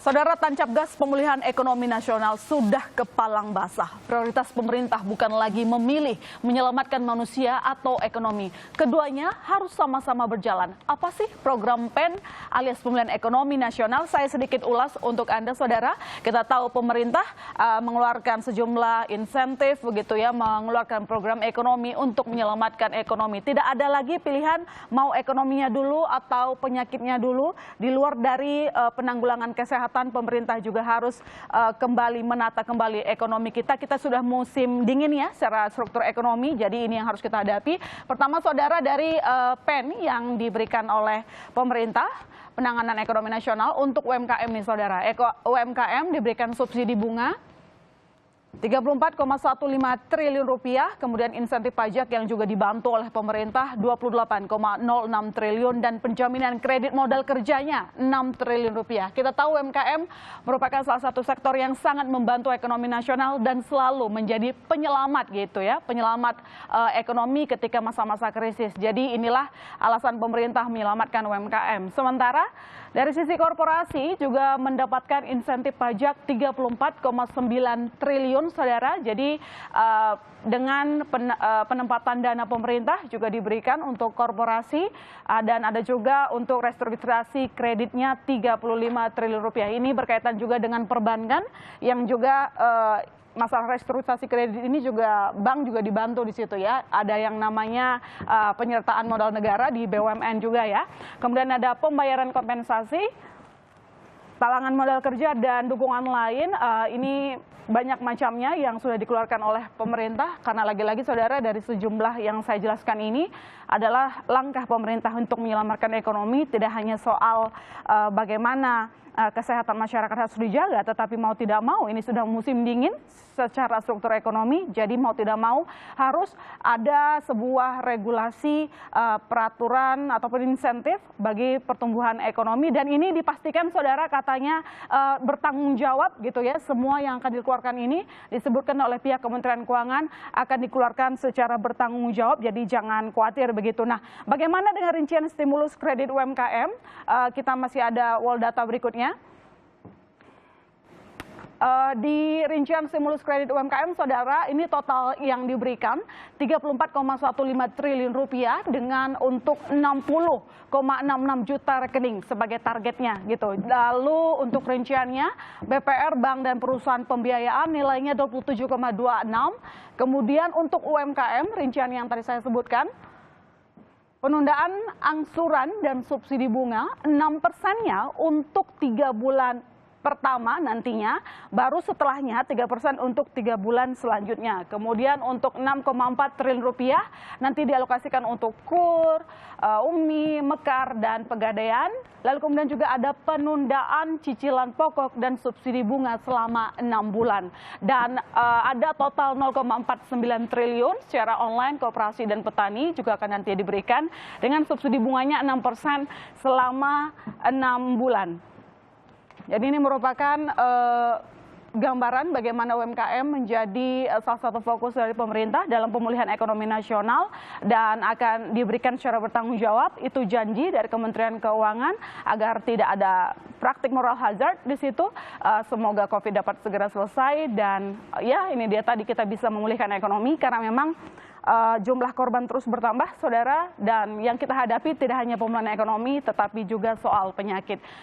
Saudara, tancap gas pemulihan ekonomi nasional sudah kepalang basah. Prioritas pemerintah bukan lagi memilih menyelamatkan manusia atau ekonomi. Keduanya harus sama-sama berjalan. Apa sih program PEN alias pemulihan ekonomi nasional? Saya sedikit ulas untuk Anda, saudara. Kita tahu pemerintah mengeluarkan sejumlah insentif, begitu ya, mengeluarkan program ekonomi untuk menyelamatkan ekonomi. Tidak ada lagi pilihan mau ekonominya dulu atau penyakitnya dulu. Di luar dari penanggulangan kesehatan, pemerintah juga harus kembali menata kembali ekonomi kita. Kita sudah musim dingin ya secara struktur ekonomi, jadi ini yang harus kita hadapi. Pertama, saudara, dari PEN yang diberikan oleh pemerintah, penanganan ekonomi nasional untuk UMKM nih, saudara. UMKM diberikan subsidi bunga 34,15 triliun rupiah, kemudian insentif pajak yang juga dibantu oleh pemerintah 28,06 triliun dan penjaminan kredit modal kerjanya 6 triliun rupiah. Kita tahu UMKM merupakan salah satu sektor yang sangat membantu ekonomi nasional dan selalu menjadi penyelamat gitu ya, penyelamat ekonomi ketika masa-masa krisis. Jadi inilah alasan pemerintah menyelamatkan UMKM. Sementara dari sisi korporasi juga mendapatkan insentif pajak 34,9 triliun, saudara. Jadi dengan penempatan dana pemerintah juga diberikan untuk korporasi dan ada juga untuk restrukturisasi kreditnya 35 triliun rupiah. Ini berkaitan juga dengan perbankan yang juga masalah restrukturisasi kredit ini juga bank juga dibantu di situ ya. Ada yang namanya penyertaan modal negara di BUMN juga ya. Kemudian ada pembayaran kompensasi, talangan modal kerja dan dukungan lain. Ini banyak macamnya yang sudah dikeluarkan oleh pemerintah, karena lagi-lagi, saudara, dari sejumlah yang saya jelaskan ini adalah langkah pemerintah untuk menyelamatkan ekonomi. Tidak hanya soal bagaimana kesehatan masyarakat harus dijaga, tetapi mau tidak mau ini sudah musim dingin secara struktur ekonomi, jadi mau tidak mau harus ada sebuah regulasi, peraturan ataupun insentif bagi pertumbuhan ekonomi, dan ini dipastikan, saudara, katanya bertanggung jawab gitu ya. Semua yang akan dikeluarkan ini disebutkan oleh pihak Kementerian Keuangan akan dikeluarkan secara bertanggung jawab, jadi jangan khawatir begitu. Nah, bagaimana dengan rincian stimulus kredit UMKM? Kita masih ada wall data berikutnya. Di rincian stimulus kredit UMKM, saudara, ini total yang diberikan 34,15 triliun rupiah dengan untuk 60,66 juta rekening sebagai targetnya gitu. Lalu untuk rinciannya BPR, bank dan perusahaan pembiayaan nilainya 27,26. Kemudian untuk UMKM rincian yang tadi saya sebutkan, penundaan angsuran dan subsidi bunga 6%-nya untuk 3 bulan pertama nantinya, baru setelahnya 3% untuk 3 bulan selanjutnya. Kemudian untuk 6,4 triliun rupiah nanti dialokasikan untuk KUR, UMI, Mekar, dan Pegadaian. Lalu kemudian juga ada penundaan cicilan pokok dan subsidi bunga selama 6 bulan. Dan ada total 0,49 triliun secara online koperasi dan petani juga akan nanti diberikan dengan subsidi bunganya 6% selama 6 bulan. Jadi ini merupakan gambaran bagaimana UMKM menjadi salah satu fokus dari pemerintah dalam pemulihan ekonomi nasional dan akan diberikan secara bertanggung jawab. Itu janji dari Kementerian Keuangan agar tidak ada praktik moral hazard di situ. Semoga COVID dapat segera selesai dan ya ini dia tadi kita bisa memulihkan ekonomi karena memang jumlah korban terus bertambah, saudara, dan yang kita hadapi tidak hanya pemulihan ekonomi tetapi juga soal penyakit.